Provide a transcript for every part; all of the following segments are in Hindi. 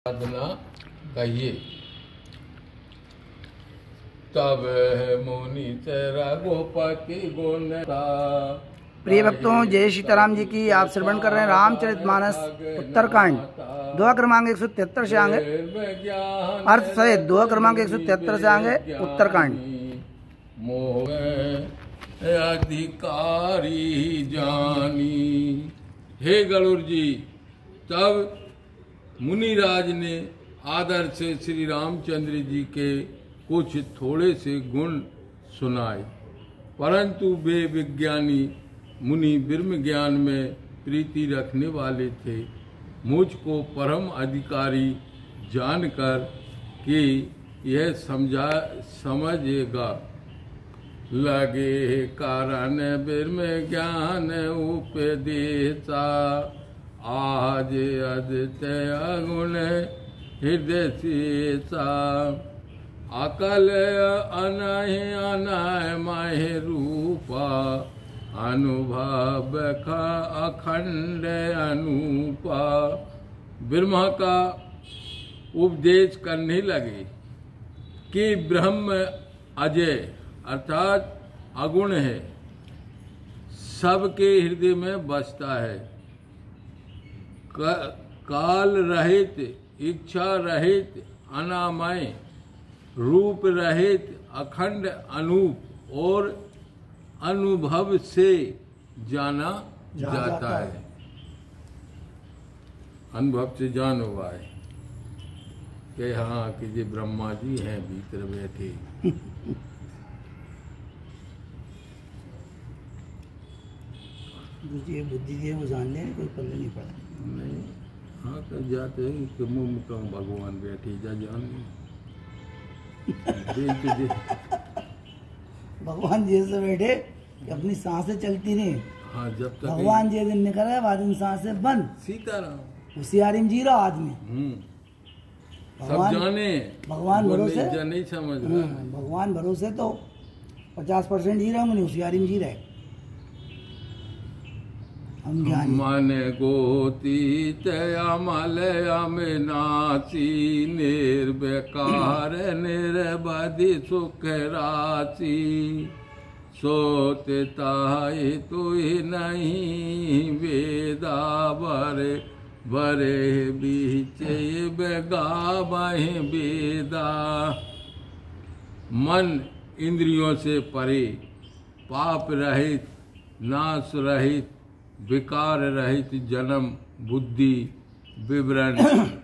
साधना कहिए। तब मुनि तेरा गोपति गुण था। प्रिय भक्तों, जय सीताराम जी की। आप श्रवण कर रहे हैं रामचरितमानस उत्तरकांड, दोहा क्रमांक 173 से आगे अर्थ सहित दोहा क्रमांक 173 से आगे उत्तरकांड। मोह अधिकारी जानी। हे गरुड़ जी, तब मुनिराज ने आदर से श्री रामचंद्र जी के कुछ थोड़े से गुण सुनाए, परंतु वे विज्ञानी मुनि ब्रह्म ज्ञान में प्रीति रखने वाले थे। मुझको परम अधिकारी जानकर कि यह समझेगा लगे कारण ब्रह्म ज्ञान उपदेशा। आज अदित्य गुण हृदय शेषा। अकल अनहि अनय महि रूपा। अनुभव का अखंड अनूपा। ब्रह्मा का उपदेश करने लगे कि ब्रह्म अजय अर्थात अगुण है, सबके हृदय में बसता है, काल रहित, इच्छा रहित, अनामय, रूप रहित, अखंड, अनूप और अनुभव से जाना जाता है। अनुभव से जान हुआ है कि हाँ कि ये ब्रह्मा जी हैं भीतर बैठे। बुद्धि दिए वो जान ले, कोई पल्ले नहीं पड़ा। नहीं, हाँ तो जाते हैं कि मुँह मुकाम भगवान बैठे जा जान भगवान जी से बैठे कि अपनी सांसें चलती नहीं। हाँ, जब तक भगवान जी दिन निकले बाद इन सांसें बंद। सीताराम होशियारी में जी रहा आदमी। सब जाने भगवान भरोसे नहीं समझ रहा। भगवान भरोसे तो 50% जी रहा हूँ, होशियारी में जी रहे। मन गोती तया मलयामिनासी। निर्विकार निर्बधि सुख राशि। सोते ताहि तुहि नहीं वेदा। बरे बरे बीच बेगावहि वेदा। मन इंद्रियों से परे, पाप रहित, नाश रहित, विकार रहित, जन्म, बुद्धि, विवरण,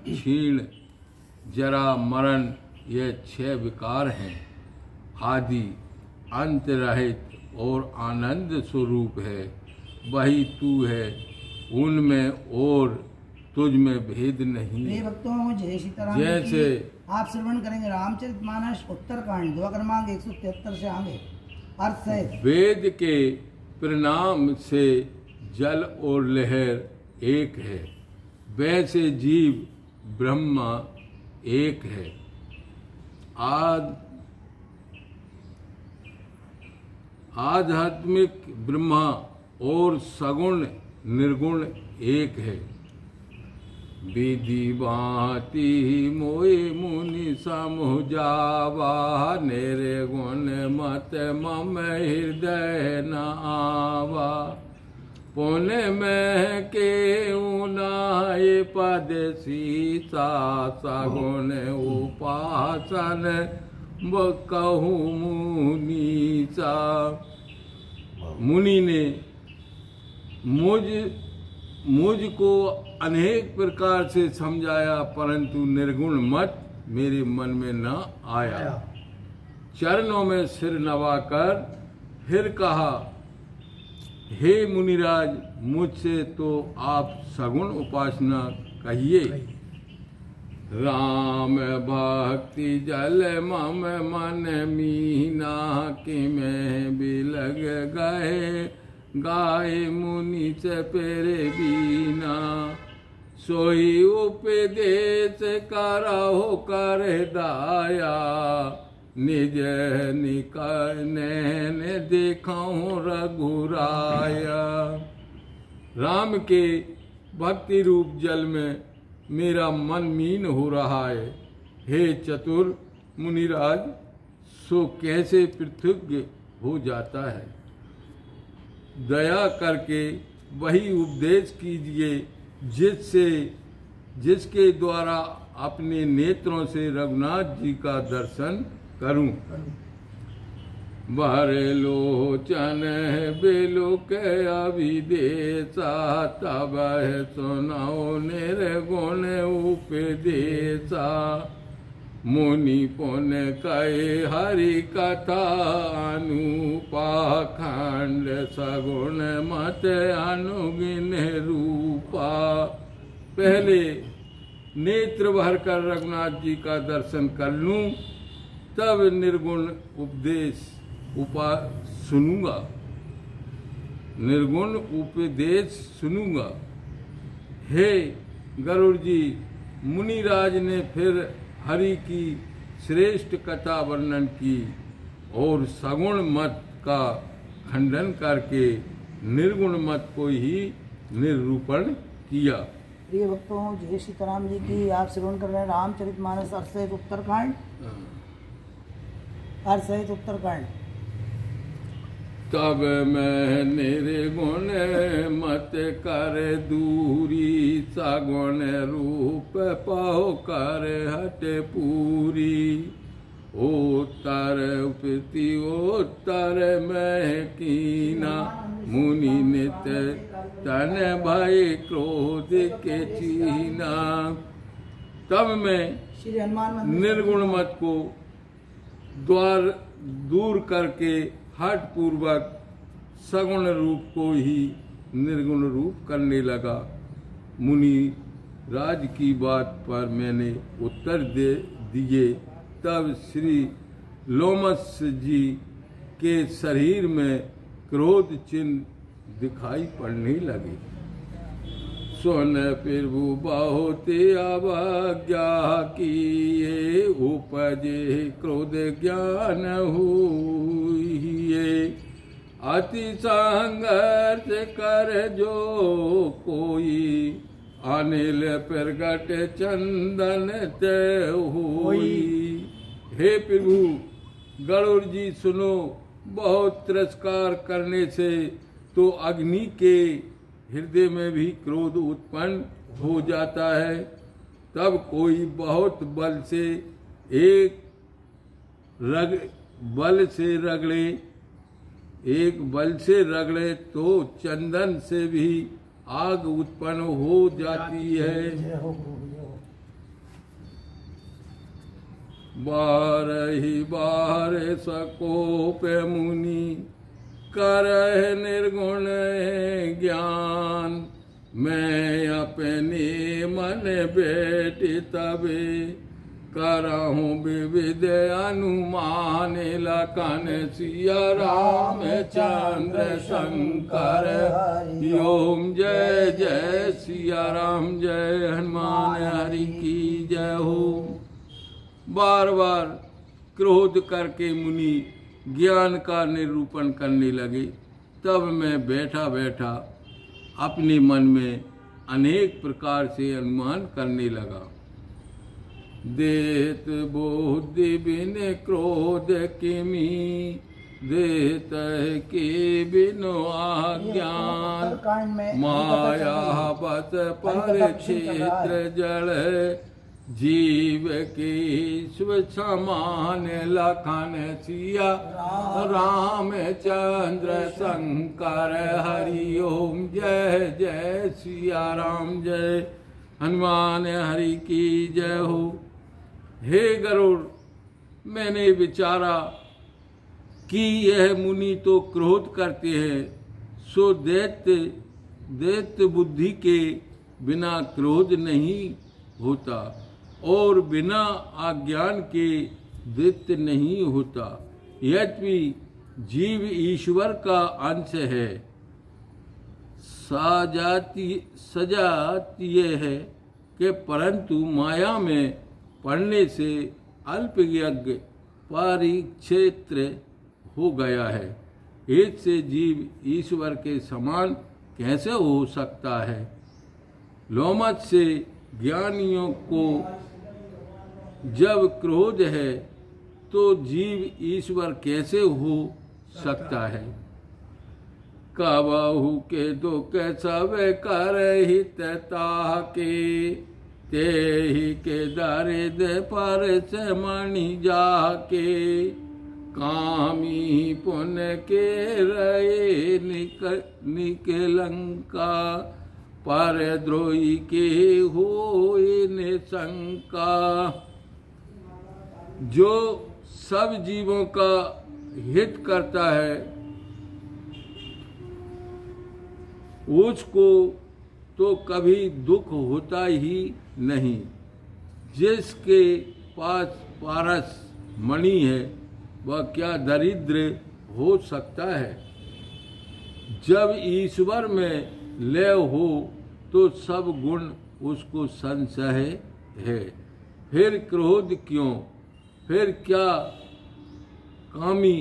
क्षीण, जरा, मरण, ये 6 विकार हैं। आदि, अंत रहित और आनंद स्वरूप है। वही तू है, उनमें और तुझ में भेद नहीं। भक्तों, जय सीताराम। जैसे आप श्रवण करेंगे रामचरितमानस उत्तरकांड, दोहा क्रमांक 173 से आगे अर्थ सहित। वेद के परिणाम से जल और लहर एक है, वैसे जीव ब्रह्मा एक है। आध्यात्मिक ब्रह्मा और सगुण निर्गुण एक है। विधि भांति मोहि मुनि समझावा। निर्गुण मत मम हृदय न आवा। पुण्य में के उनाय पद सीता। सगुण उपासन कहूँ मुनीसा। मुनि ने मुझको अनेक प्रकार से समझाया, परंतु निर्गुण मत मेरे मन में न आया। चरणों में सिर नवाकर फिर कहा, हे मुनिराज, मुझसे तो आप सगुण उपासना कहिए। राम भक्ति जल मम मन मीना। कि मैं बिलग गए गाय मुनि से पेरे बीना। सोई उपदेश करहो कर दाया। निज निकन देखाऊं रघुराया। राम के भक्ति रूप जल में मेरा मन मीन हो रहा है। हे चतुर मुनिराज, सो कैसे पृथ्वी हो जाता है? दया करके वही उपदेश कीजिए जिसके द्वारा अपने नेत्रों से रघुनाथ जी का दर्शन करूं। बारे लोचन बेलो के अभिदेशा, तब सुनाओ निर्गुण उपदेशा। मुनि पुन कहे हरि कथा अनुपा, खंड सगुण मत अनुगिन रूपा। पहले नेत्र भर कर रघुनाथ जी का दर्शन कर लूं, तब निर्गुण उपदेश सुनूंगा, निर्गुण उपदेश सुनूंगा। हे गरुड़ जी, मुनिराज ने फिर हरि की श्रेष्ठ कथा वर्णन की और सगुण मत का खंडन करके निर्गुण मत को ही निरूपण किया। प्रिय भक्तों, जय सीताराम जी की। आप श्रवण कर रहे हैं रामचरितमानस अर्थ उत्तरकांड। अर्थ उत्तरकांड। तब मैं निर्गुण मत कर दूरी, सगुण रूप पाहो कर हट पूरी। उत्तर उपति उत्तर मैं कीना, मुनि नित तन भय क्रोध के चीना। तब मैं निर्गुण मत को द्वार दूर करके हठ पूर्वक सगुण रूप को ही निर्गुण रूप करने लगा। मुनि राज की बात पर मैंने उत्तर दे दिए। तब श्री लोमस जी के शरीर में क्रोध चिन्ह दिखाई पड़ने लगे। सुन प्रभु बहुत अवज्ञा किए, उपजे क्रोध ज्ञान हुए। अति संघर्ष कर जो कोई, अनिल प्रगट चंदन ते हुई। हे प्रभु गरुड़ जी सुनो, बहुत तिरस्कार करने से तो अग्नि के हृदय में भी क्रोध उत्पन्न हो जाता है। तब कोई बहुत बल से रगड़े तो चंदन से भी आग उत्पन्न हो जाती है। बारहि बार सकोप मुनि, करह निर्गुण ज्ञान। मैं अपने मन बैठे तबे, करहूँ विविध अनुमान। लखन सिया राम चंद्र शंकर, ओम जय जय सिया राम, जय हनुमान हरि की जय हो। बार बार क्रोध करके मुनि ज्ञान का निरूपण करने लगे। तब मैं बैठा बैठा अपने मन में अनेक प्रकार से अनुमान करने लगा। देत बुद्धि बिन क्रोध किमी, देत के बिनो अज्ञान। माया बस पर क्षेत्र जड़, जीव की स्व समान। लखन सिया राम चंद्र शंकर, हरि ओम जय जय सिया राम, जय हनुमान हरि की जय हो। हे गरुड़, मैंने विचारा कि यह मुनि तो क्रोध करते हैं, सो दैत्य बुद्धि के बिना क्रोध नहीं होता और बिना अज्ञान के दैत्य नहीं होता। यद्यपि जीव ईश्वर का अंश है, सजातीय है कि परंतु माया में पड़ने से अल्पज्ञ परिक्षेत्र हो गया है। इससे जीव ईश्वर के समान कैसे हो सकता है? लोमस से ज्ञानियों को जब क्रोध है तो जीव ईश्वर कैसे हो सकता है। कबहु के दुख सब कर हित ताके, तेहि के दरिद पर से मणि जाके। कामी पुण्य के रहे निकलंका, पर द्रोही के होए निशंका। जो सब जीवों का हित करता है उसको तो कभी दुख होता ही नहीं। जिसके पास पारस मणि है वह क्या दरिद्र हो सकता है। जब ईश्वर में लय हो तो सब गुण उसको संशय है। फिर क्रोध क्यों, फिर क्या कामी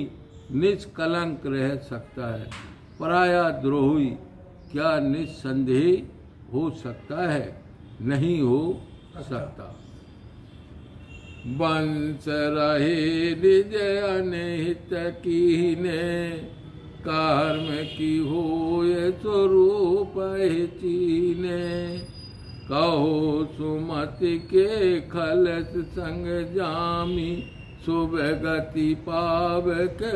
निष्कलंक रह सकता है। पराया द्रोही क्या निस्संदेह हो सकता है, नहीं हो सकता। वंश रहे निज अनहित कीने, कर्म की होए स्वरूप चीने। कहो सुमति के खलस संग जामी, शुभ गति पाव के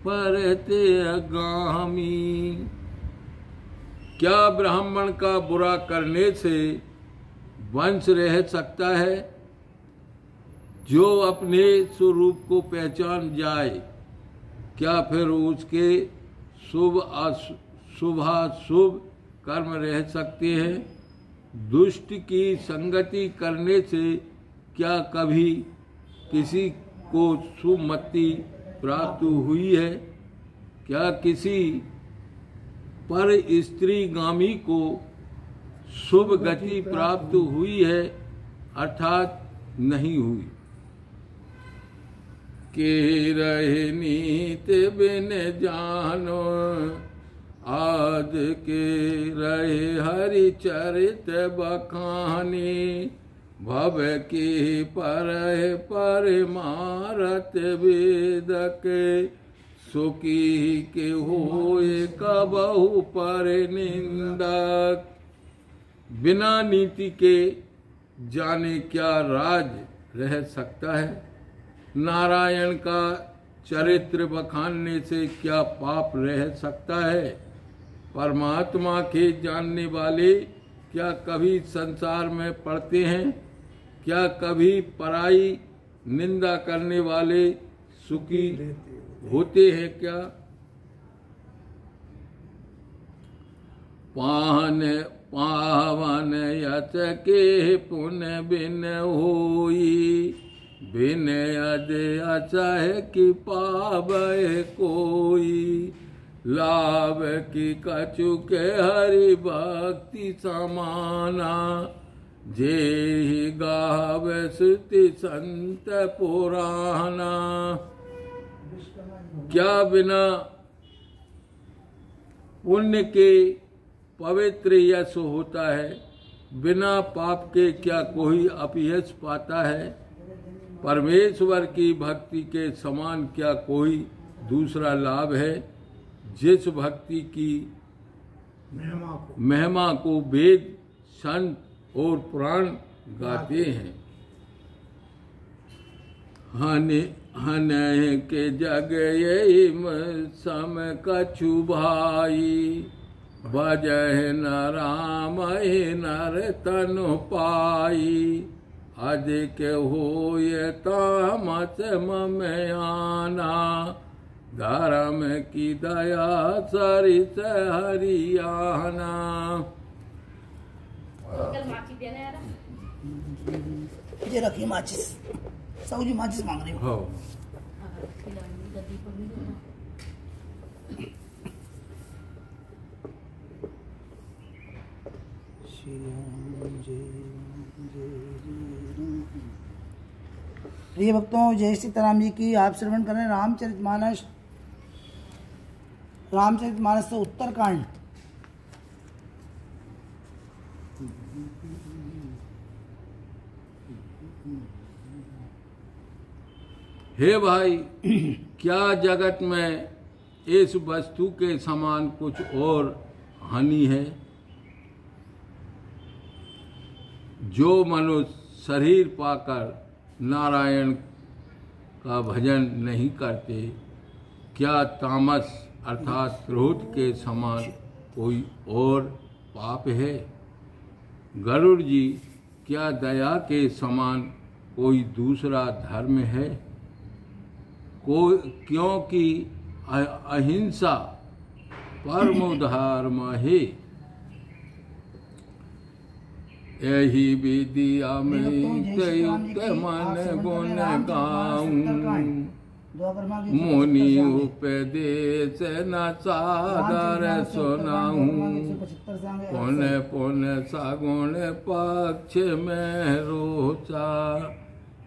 परते अगामी। क्या ब्राह्मण का बुरा करने से वंश रह सकता है। जो अपने स्वरूप को पहचान जाए क्या फिर उसके शुभाशुभ कर्म रह सकते हैं। दुष्ट की संगति करने से क्या कभी किसी को सुमति प्राप्त हुई है। क्या किसी पर स्त्रीगामी को शुभ गति प्राप्त हुई है, अर्थात नहीं हुई। के रहे नीत बिन जानो, आद के रहे हरि चरित बखानी। भव की पर मारत वेदक, सुखी के होए कबहु पर निंदक। बिना नीति के जाने क्या राज रह सकता है। नारायण का चरित्र बखानने से क्या पाप रह सकता है। परमात्मा के जानने वाले क्या कभी संसार में पड़ते हैं। क्या कभी पराई निंदा करने वाले सुखी होते हैं क्या। पावन यत के पुण्य बिन होई, बिन अद अचह की पावै कोई। लाभ की कछु के हरि भक्ति समाना, जेहि गाव श्रुति संत पुराना। क्या बिना पुण्य के पवित्र यश होता है। बिना पाप के क्या कोई अपयश पाता है। परमेश्वर की भक्ति के समान क्या कोई दूसरा लाभ है। जिस भक्ति की महिमा को वेद संत और पुराण गाते हैं। हने के जग यही सम कछु भाई, बजह न राम नर तनु पाई। अधिक होय तामस मम आना, धर्म की दया सरिस हरियाना। ये रखिए माचिस, साहू जी माचिस मांग रही हो। प्रिय भक्तों, जय सीताराम जी की। आप श्रवण कर रहे हैं रामचरितमानस से उत्तरकांड। हे भाई, क्या जगत में इस वस्तु के समान कुछ और हानि है? जो मनुष्य शरीर पाकर नारायण का भजन नहीं करते, क्या तामस अर्थात क्रोध के समान कोई और पाप है? गरुड़ जी, क्या दया के समान कोई दूसरा धर्म है? क्योंकि अहिंसा परम धर्म है। यही विद्या में युक्त मन गुण गाऊं, मुनि उपदेश न सादर सुनाऊं। पुण्य पुण्य सगुण पक्ष में रोचा,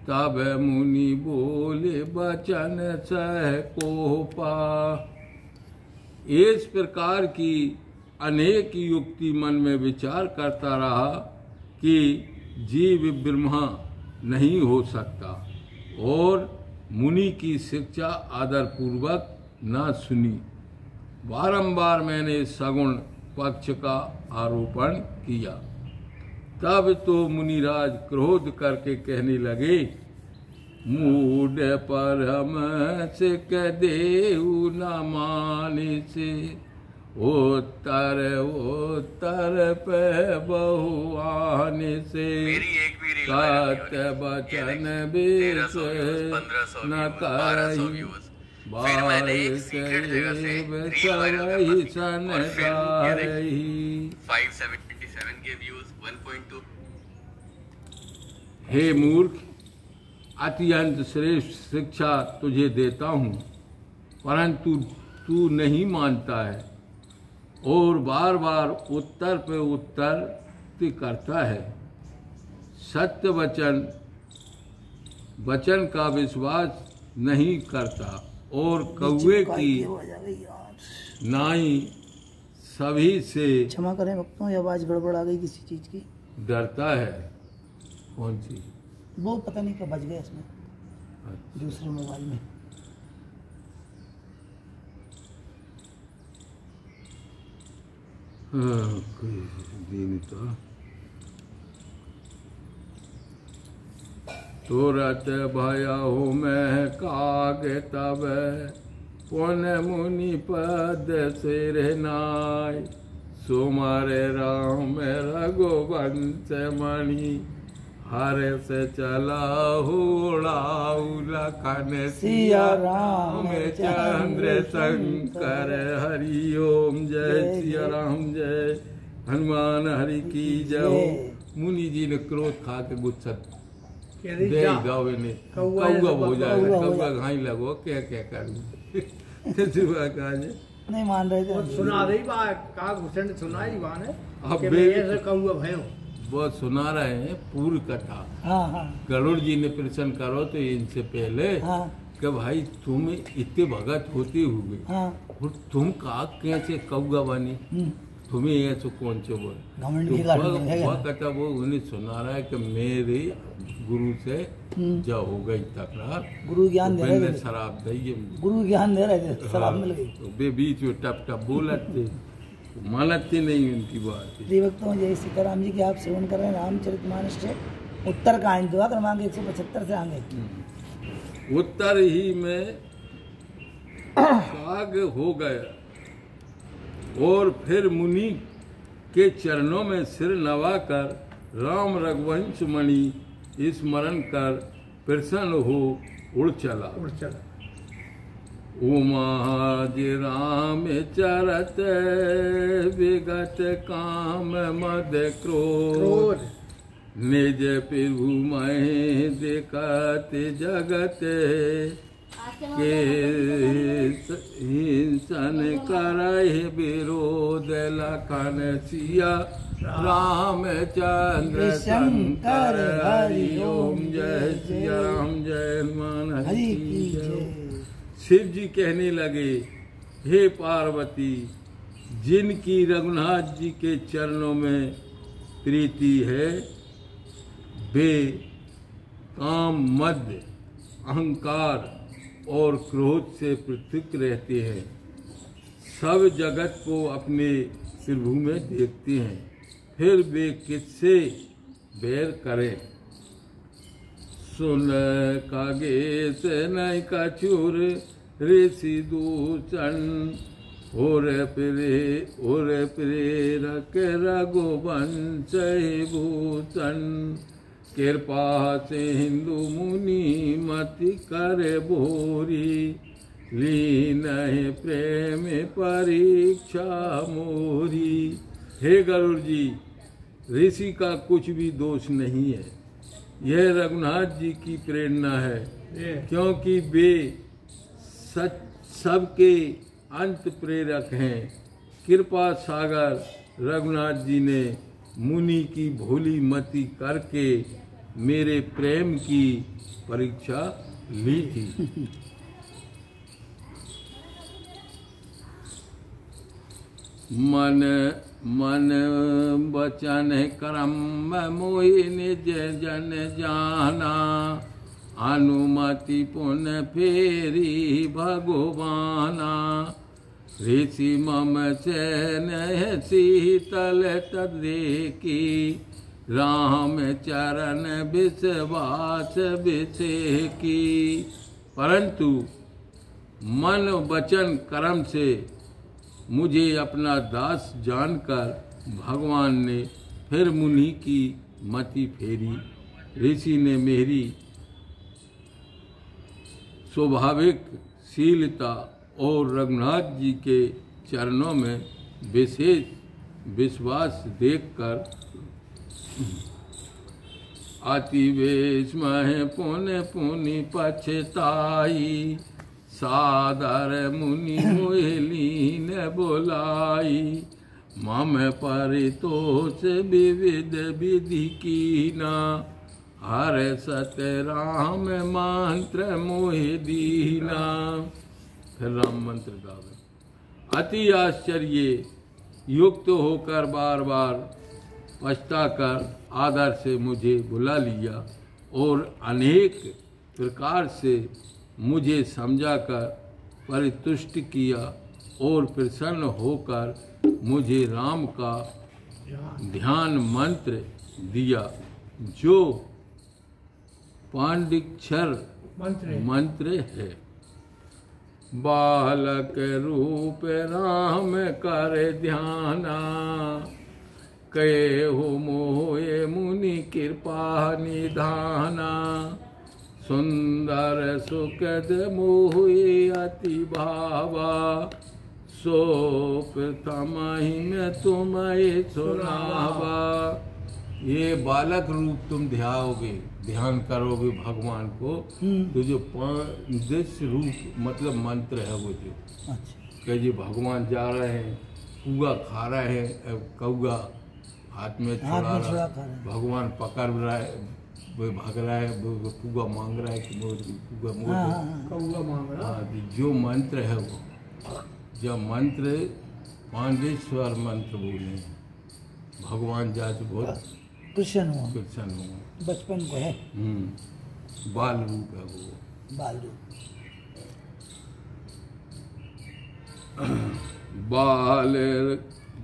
तब मुनि बोले बचन सह कोपा। इस प्रकार की अनेक युक्ति मन में विचार करता रहा कि जीव ब्रह्मा नहीं हो सकता, और मुनि की शिक्षा आदर पूर्वक न सुनी। बारंबार मैंने सगुण पक्ष का आरोपण किया। तब तो मुनिराज क्रोध करके कहने लगे, मूड पर हम से कह देऊ न माने से, उत्तर पे बहुआने से, सत बचन बेस न करही, बाल के सन गारही। 577 के व्यूज 1.2। हे मूर्ख, अत्यंत श्रेष्ठ शिक्षा तुझे देता हूँ, परंतु तू नहीं मानता है और बार बार उत्तर पे उत्तर करता है। सत्य वचन का विश्वास नहीं करता, और कौवे की नाई सभी से क्षमा करें भक्तों, ये आवाज गड़बड़ आ गई किसी चीज की। डरता है। कौन सी? वो पता नहीं कब बज गया इसमें। अच्छा। दूसरे मोबाइल में। हाँ, कोई दिन तुरत भया हो मैं काग, तब पुण्य मुनि पद सिर नाय। सुमरे राम रघुवंश मणि, हर से चला उड़ाऊ लखन सिया राम चंद्र शंकर। हरि ओम जय सिया राम जय हनुमान हरि की जय। मुनि जी ने क्रोध खा के गुस्सा दे गावे ने कौआ हो जाएगा, कौआ घाई लगो क्या क्या करूँ। नहीं मान रहे थे। सुना रही बात का घुसन सुनाई बात है। अब कि मैं ऐसे कहूँगा भयो वो सुना रहे हैं पूर्व कथा। हाँ हाँ गरुड़ जी ने प्रश्न करो तो इनसे पहले हाँ कि भाई तुम इतने भगत होते हुए हाँ और तुम का कैसे कौआ बनी, तुम्हें ऐसे कौन से बोल। घमंड तो की गाड़ी में है। वह कथा वो उन्हें सुना रहा है कि मेरे गुरु से जो हो गई तकरार, गुरु ज्ञान दे रहे मैंने थे। शराब दी, गुरु ज्ञान दे रहे थे, शराब मिल गई। तो वे बीच में टप टप बोलते, मानते नहीं उनकी बात। प्रिय भक्तों, जय सीताराम जी की आप सेवन कर रहे हैं रामचरितमानस से उत्तरकांड दुआ क्रमांक 175 से आगे। उत्तर ही में साग हो गया और फिर मुनि के चरणों में सिर नवाकर राम रघुवंश मणि स्मरण कर प्रसन्न हो उड़ चला। उमाज राम चरत विगत काम मद क्रोध, निज प्रभु महि देखत जगत के हिंसन करहि विरोध। लखन सिया राम चंद्र शंकर। हरि ओम जय सिया राम जय हनुमान हरि की जय। शिव जी कहने लगे, हे पार्वती, जिनकी रघुनाथ जी के चरणों में प्रीति है वे काम, मद, अहंकार और क्रोध से पृथक रहते हैं। सब जगत को अपने त्रिभु में देखते हैं, फिर वे किससे बैर करें। सुन कागेश नहीं कछुर ऋषि दूषण, और प्रेरक रघुवंश भूषण। कृपा से हिंदू मुनि मति कर भोरी, लीन है प्रेम परीक्षा मोरी। हे गरुड़ जी, ऋषि का कुछ भी दोष नहीं है, यह रघुनाथ जी की प्रेरणा है, क्योंकि वे सच सबके अंत प्रेरक हैं। कृपा सागर रघुनाथ जी ने मुनि की भोली मति करके मेरे प्रेम की परीक्षा ली थी। मन मन वचन कर्म मोहि निज जन जाना, अनुमति पुन फेरी भगवाना। ऋषि मम चैन शीतल तद्रेकी, राम चरण विश्वास विषेकी। परंतु मन वचन कर्म से मुझे अपना दास जानकर भगवान ने फिर मुनि की मति फेरी। ऋषि ने मेरी स्वाभाविक शीलता और रघुनाथ जी के चरणों में विशेष विश्वास देखकर अति विस्मय पुण्य पुनि पछताई। सादर मुनि मोहिलीन बोलाई, मम परितोष विविध विधि कीना। हर सत राम मंत्र मोहि दीना। फिर राम मंत्र गावे। अति आश्चर्य युक्त होकर बार बार पछताकर आदर से मुझे बुला लिया और अनेक प्रकार से मुझे समझाकर परितुष्ट किया और प्रसन्न होकर मुझे राम का ध्यान मंत्र दिया, जो पांडिक्षर मंत्र है। बालक रूप राम कर ध्याना, कहो मोहे मुनि कृपा निधाना। सुंदर सुखद मोहि अति भावा, सो प्रथम ही में तुम्हें सुनावा। ये बालक रूप तुम ध्यान करोगे भगवान को, तो जो पांच रूप मतलब मंत्र है वो जो कि जी भगवान जा रहे हैं, कौआ खा रहे हैं, कौआ हाथ में छुड़ा रहा है, भगवान पकड़ रहा है, वो भाग रहा है, वो कौआ मांग रहा है कि कौआ मांग रहा है। जो मंत्र है वो जब मंत्र पांडेश्वर मंत्र बोले, भगवान जात बहुत प्रसन्न हुआ बचपन को है। बाल रूप है वो, बाल रूप।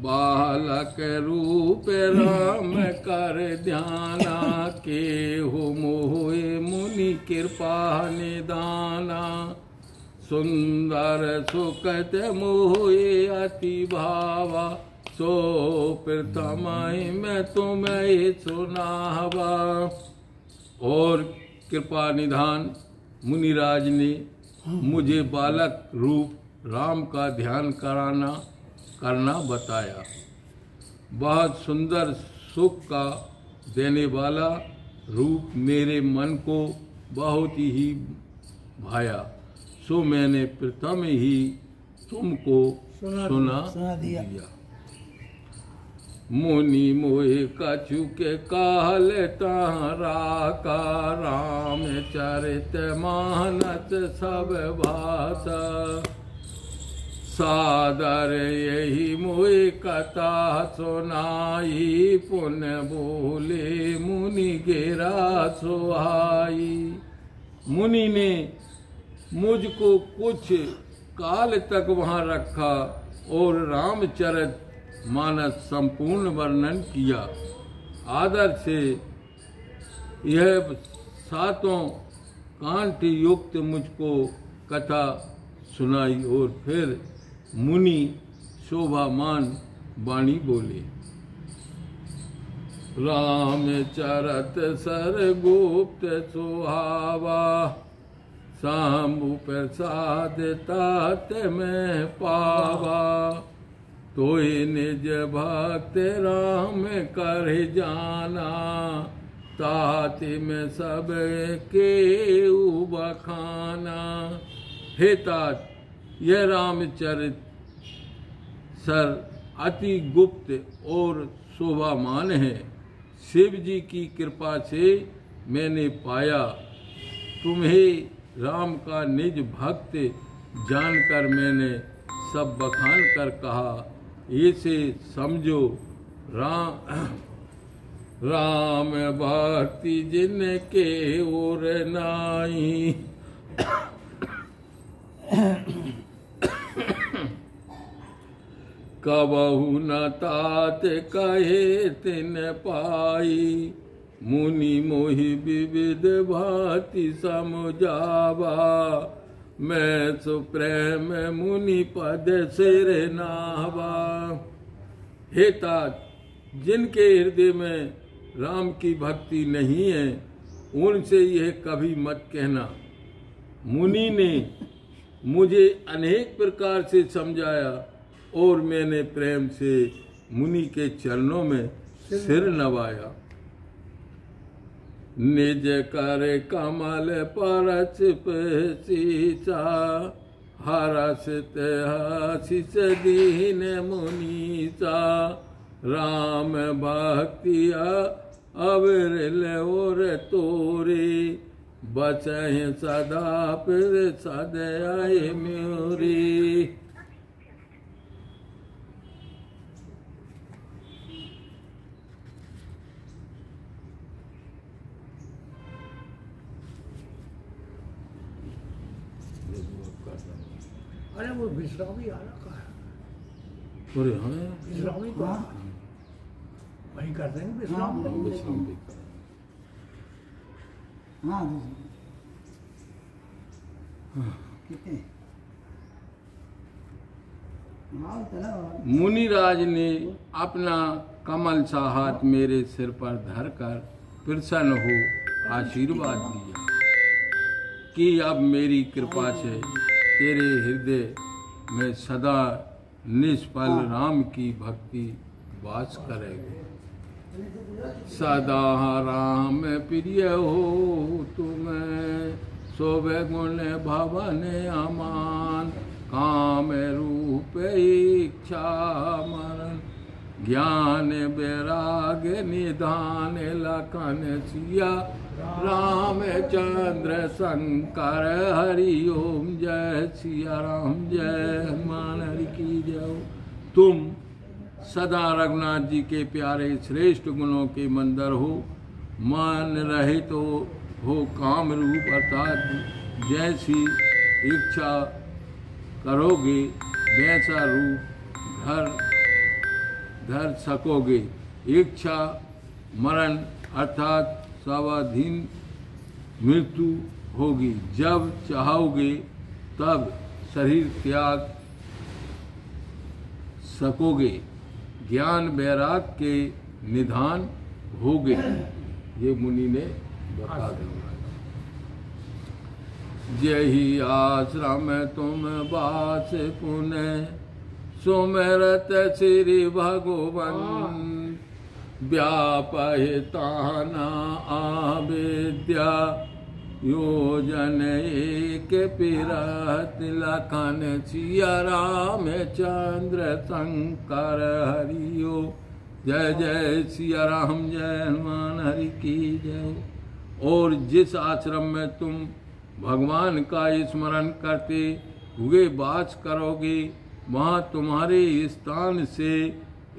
बालक रूप राम कर ध्याना, के हो मोहे मुनि कृपा निदाना। सुंदर सुखद मोहे अति भावा, सो प्रथम मैं तुम्हें सुनावा। और कृपा निधान मुनिराज ने मुझे बालक रूप राम का ध्यान करना बताया। बहुत सुंदर सुख का देने वाला रूप मेरे मन को बहुत ही भाया, सो मैंने प्रथम ही तुमको सुना दिया। मुनि मोहि कछु के काल तारा का, राम चरित मानस सब भाषा। सादर यही मोहि कथा सुनाई, पुण्य बोले मुनि गेरा सुहाई। मुनि ने मुझको कुछ काल तक वहां रखा और रामचरित मानस संपूर्ण वर्णन किया। आदर से यह 7 कांट युक्त मुझको कथा सुनाई और फिर मुनि शोभामान वाणी बोले। रामचरित सर गुप्त सुहावा, शंभु प्रसाद तात में पावा। तोहि निज भक्त राम कर जाना, ताति में सब के बखाना। हे तात, यह रामचरित सर अति गुप्त और शोभामान है। शिव जी की कृपा से मैंने पाया। तुम्हें राम का निज भक्त जानकर मैंने सब बखान कर कहा। ऐसे समझो राम भक्ति जिनके ओर नाई। कबहु न तात कहे तिन पाई, मुनि मोहि विविध भांति समझावा। मैं सुप्रेम मुनि पद सिर नावा। हे तात, जिनके हृदय में राम की भक्ति नहीं है, उनसे यह कभी मत कहना। मुनि ने मुझे अनेक प्रकार से समझाया और मैंने प्रेम से मुनि के चरणों में सिर नवाया। निज कर कमल परच सीसा, हरसित हसिस दीन मुनीसा। राम भक्तिया अविरल और तोरे, बचहि सदा फिर सदय म्योरी। अरे वो विश्रामी आ रखा है। अरे हाँ, विश्रामी को वही करते हैं विश्राम। हाँ कितने मुनिराज ने अपना कमल सा हाथ मेरे सिर पर धरकर प्रसन्न हो आशीर्वाद दिया कि अब मेरी कृपा से तेरे हृदय में सदा निष्फल राम की भक्ति वास करेगी। सदा राम प्रिय हो तुम्हें, शोभे गुण भवन अमान। काम रूप इच्छा मरण, ज्ञान वैराग निधान। लखन सिया रामचंद्र शंकर, हरि ओम जय सिया राम जय हनुमान हरि की जय। तुम सदा रघुनाथ जी के प्यारे श्रेष्ठ गुणों के मंदिर हो, मान रहित हो काम रूप अर्थात जैसी इच्छा करोगे वैसा रूप धर सकोगे। इच्छा मरण अर्थात स्वाधीन मृत्यु होगी। जब चाहोगे तब शरीर त्याग सकोगे। ज्ञान वैराग के निधान होगे। ये मुनि ने बता दिया। यही आश्रम तुम वास पुनः, सुमिरत श्री भगवान। व्यापहिताना आविद्या, योजन एक पिरत। लखन सिया रामचंद्र शंकर, हरि ओम जय जय सिया राम जय हनुमान हरि की जय। और जिस आश्रम में तुम भगवान का स्मरण करते हुए वास करोगे, वहाँ तुम्हारे स्थान से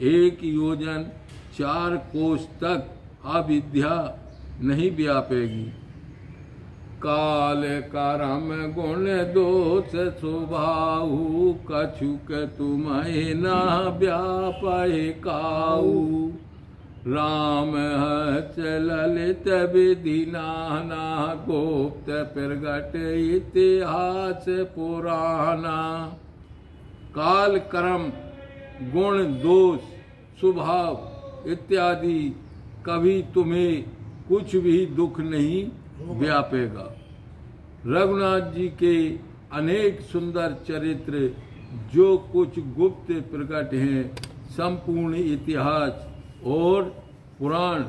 1 योजन 4 कोस तक अविद्या नहीं व्यापेगी। काल करम गुण दोष स्वभाव कछुक तुम्हें न व्यापय काऊ। राम हस ललित विधि नाना गुप्त प्रगट इतिहास पुराना। काल कर्म गुण दोष स्वभाव इत्यादि कभी तुम्हें कुछ भी दुख नहीं व्यापेगा। रघुनाथ जी के अनेक सुंदर चरित्र जो कुछ गुप्त प्रकट हैं, संपूर्ण इतिहास और पुराण,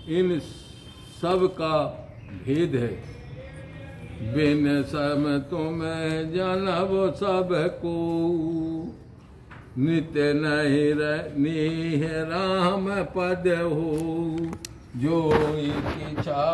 इन सब का भेद है। बिन सम तुम्हें जानब सब को, नित्य नहीं राम पद हो। जो इच्छा